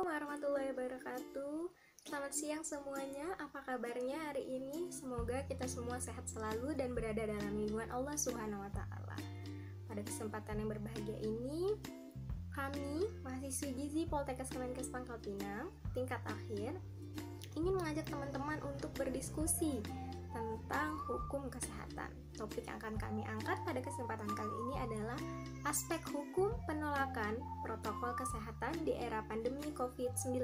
Assalamualaikum warahmatullahi wabarakatuh. Selamat siang semuanya. Apa kabarnya hari ini? Semoga kita semua sehat selalu dan berada dalam lindungan Allah Subhanahu wa taala. Pada kesempatan yang berbahagia ini, kami mahasiswi Gizi Poltekkes Kemenkes Pangkal Pinang tingkat akhir ingin mengajak teman-teman untuk berdiskusi tentang hukum kesehatan. Topik yang akan kami angkat pada kesempatan kali ini adalah aspek hukum penolakan protokol kesehatan di era pandemi COVID-19.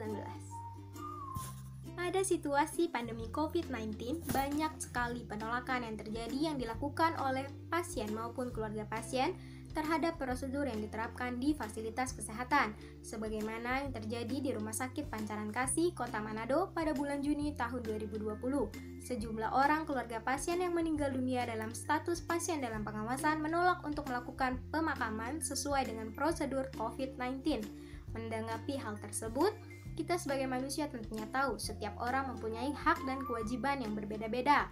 Pada situasi pandemi COVID-19, banyak sekali penolakan yang terjadi yang dilakukan oleh pasien maupun keluarga pasien terhadap prosedur yang diterapkan di fasilitas kesehatan, sebagaimana yang terjadi di Rumah Sakit Pancaran Kasih, Kota Manado pada bulan Juni tahun 2020. Sejumlah orang keluarga pasien yang meninggal dunia dalam status pasien dalam pengawasan menolak untuk melakukan pemakaman sesuai dengan prosedur COVID-19. Menanggapi hal tersebut, kita sebagai manusia tentunya tahu setiap orang mempunyai hak dan kewajiban yang berbeda-beda.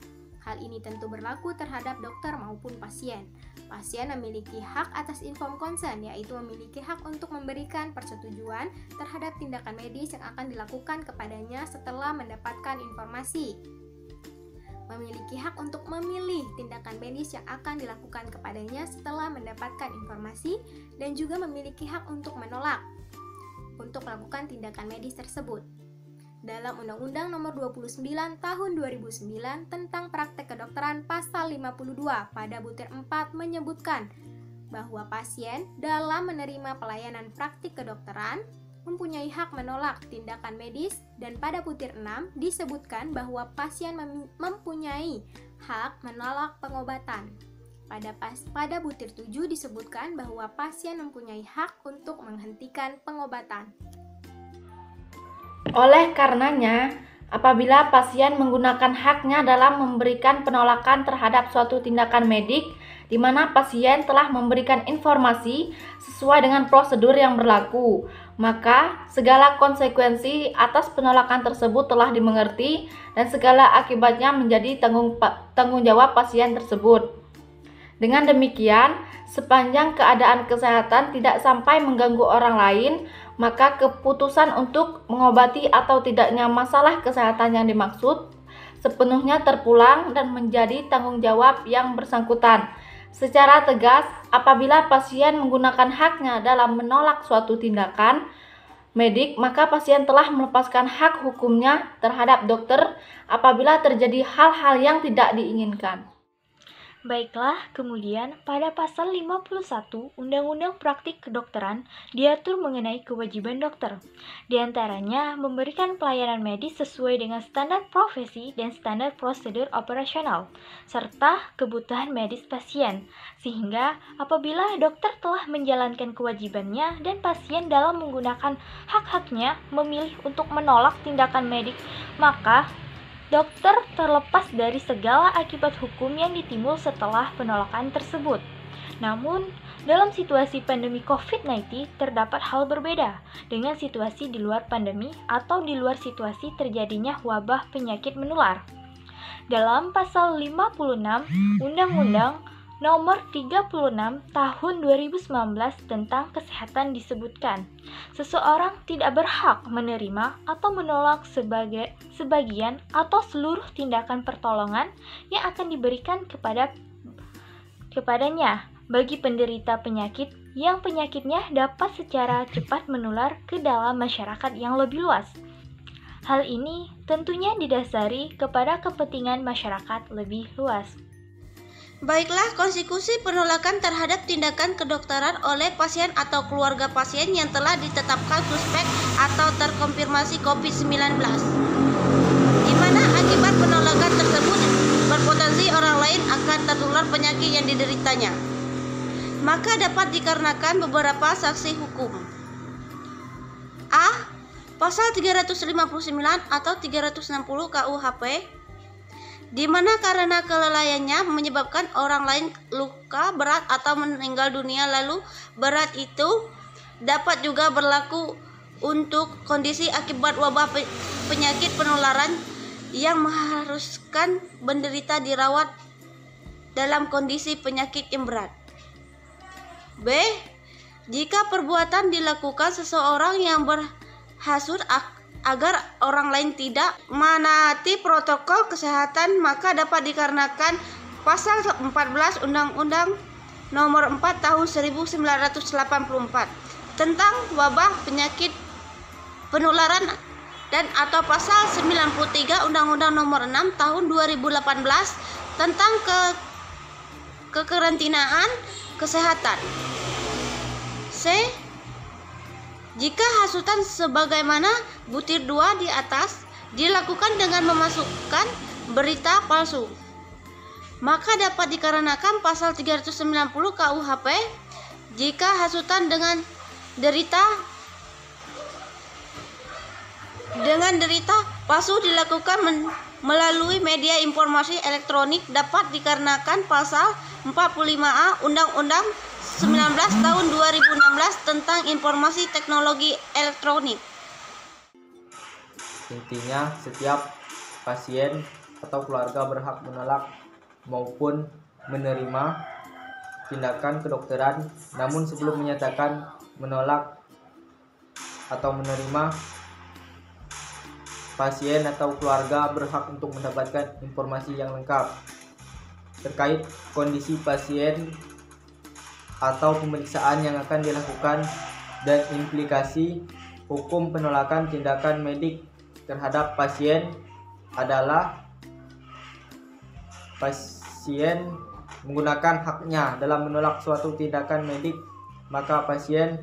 Hal ini tentu berlaku terhadap dokter maupun pasien. Pasien memiliki hak atas informed consent, yaitu memiliki hak untuk memberikan persetujuan terhadap tindakan medis yang akan dilakukan kepadanya setelah mendapatkan informasi. Memiliki hak untuk memilih tindakan medis yang akan dilakukan kepadanya setelah mendapatkan informasi, dan juga memiliki hak untuk menolak untuk melakukan tindakan medis tersebut. Dalam Undang-Undang Nomor 29 Tahun 2009 tentang Praktek Kedokteran Pasal 52 pada butir 4 menyebutkan bahwa pasien dalam menerima pelayanan praktik kedokteran mempunyai hak menolak tindakan medis, dan pada butir 6 disebutkan bahwa pasien mempunyai hak menolak pengobatan. Pada butir 7 disebutkan bahwa pasien mempunyai hak untuk menghentikan pengobatan. Oleh karenanya, apabila pasien menggunakan haknya dalam memberikan penolakan terhadap suatu tindakan medik di mana pasien telah memberikan informasi sesuai dengan prosedur yang berlaku, maka segala konsekuensi atas penolakan tersebut telah dimengerti dan segala akibatnya menjadi tanggung jawab pasien tersebut. Dengan demikian, sepanjang keadaan kesehatan tidak sampai mengganggu orang lain, maka keputusan untuk mengobati atau tidaknya masalah kesehatan yang dimaksud sepenuhnya terpulang dan menjadi tanggung jawab yang bersangkutan. Secara tegas, apabila pasien menggunakan haknya dalam menolak suatu tindakan medik, maka pasien telah melepaskan hak hukumnya terhadap dokter apabila terjadi hal-hal yang tidak diinginkan. Baiklah, kemudian pada pasal 51 Undang-Undang Praktik Kedokteran diatur mengenai kewajiban dokter. Di antaranya memberikan pelayanan medis sesuai dengan standar profesi dan standar prosedur operasional, serta kebutuhan medis pasien. Sehingga apabila dokter telah menjalankan kewajibannya dan pasien dalam menggunakan hak-haknya memilih untuk menolak tindakan medik, maka dokter terlepas dari segala akibat hukum yang ditimbul setelah penolakan tersebut. Namun, dalam situasi pandemi COVID-19 terdapat hal berbeda dengan situasi di luar pandemi atau di luar situasi terjadinya wabah penyakit menular. Dalam pasal 56 Undang-Undang Nomor 36 Tahun 2019 tentang Kesehatan disebutkan, seseorang tidak berhak menerima atau menolak sebagian atau seluruh tindakan pertolongan yang akan diberikan kepadanya bagi penderita penyakit yang penyakitnya dapat secara cepat menular ke dalam masyarakat yang lebih luas. Hal ini tentunya didasari kepada kepentingan masyarakat lebih luas. Baiklah, konsekuensi penolakan terhadap tindakan kedokteran oleh pasien atau keluarga pasien yang telah ditetapkan suspek atau terkonfirmasi COVID-19, di mana akibat penolakan tersebut berpotensi orang lain akan tertular penyakit yang dideritanya. Maka dapat dikarenakan beberapa sanksi hukum. A. Pasal 359 atau 360 KUHP, di mana karena kelalaiannya menyebabkan orang lain luka berat atau meninggal dunia. Lalu berat itu dapat juga berlaku untuk kondisi akibat wabah penyakit penularan yang mengharuskan penderita dirawat dalam kondisi penyakit yang berat. B. Jika perbuatan dilakukan seseorang yang menghasut agar orang lain tidak menaati protokol kesehatan, maka dapat dikarenakan pasal 14 Undang-Undang Nomor 4 Tahun 1984 tentang wabah penyakit penularan dan atau pasal 93 Undang-Undang Nomor 6 Tahun 2018 tentang kekarantinaan kesehatan. C. Jika hasutan sebagaimana butir 2 di atas dilakukan dengan memasukkan berita palsu, maka dapat dikarenakan pasal 390 KUHP jika hasutan dengan derita palsu dilakukan melalui media informasi elektronik, dapat dikarenakan pasal 45A Undang-Undang 19 tahun 2016 tentang informasi teknologi elektronik. Intinya, setiap pasien atau keluarga berhak menolak maupun menerima tindakan kedokteran, namun sebelum menyatakan menolak atau menerima, pasien atau keluarga berhak untuk mendapatkan informasi yang lengkap terkait kondisi pasien atau pemeriksaan yang akan dilakukan dan implikasi hukum penolakan tindakan medik terhadap pasien adalah pasien menggunakan haknya dalam menolak suatu tindakan medik, maka pasien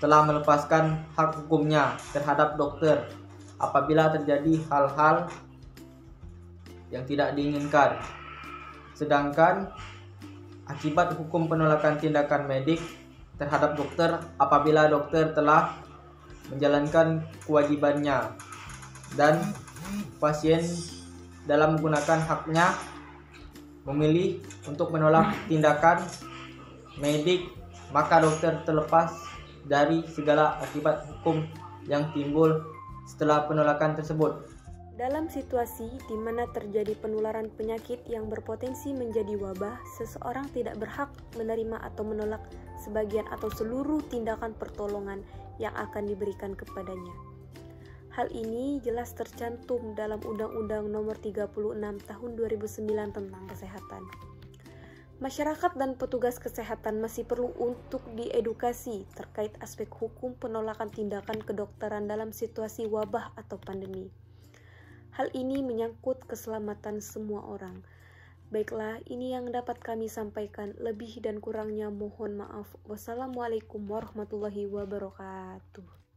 telah melepaskan hak hukumnya terhadap dokter apabila terjadi hal-hal yang tidak diinginkan. Sedangkan akibat hukum penolakan tindakan medik terhadap dokter apabila dokter telah menjalankan kewajibannya dan pasien dalam menggunakan haknya memilih untuk menolak tindakan medik, maka dokter terlepas dari segala akibat hukum yang timbul setelah penolakan tersebut. Dalam situasi di mana terjadi penularan penyakit yang berpotensi menjadi wabah, seseorang tidak berhak menerima atau menolak sebagian atau seluruh tindakan pertolongan yang akan diberikan kepadanya. Hal ini jelas tercantum dalam Undang-Undang Nomor 36 Tahun 2009 tentang kesehatan. Masyarakat dan petugas kesehatan masih perlu untuk diedukasi terkait aspek hukum penolakan tindakan kedokteran dalam situasi wabah atau pandemi. Hal ini menyangkut keselamatan semua orang. Baiklah, ini yang dapat kami sampaikan. Lebih dan kurangnya mohon maaf. Wassalamualaikum warahmatullahi wabarakatuh.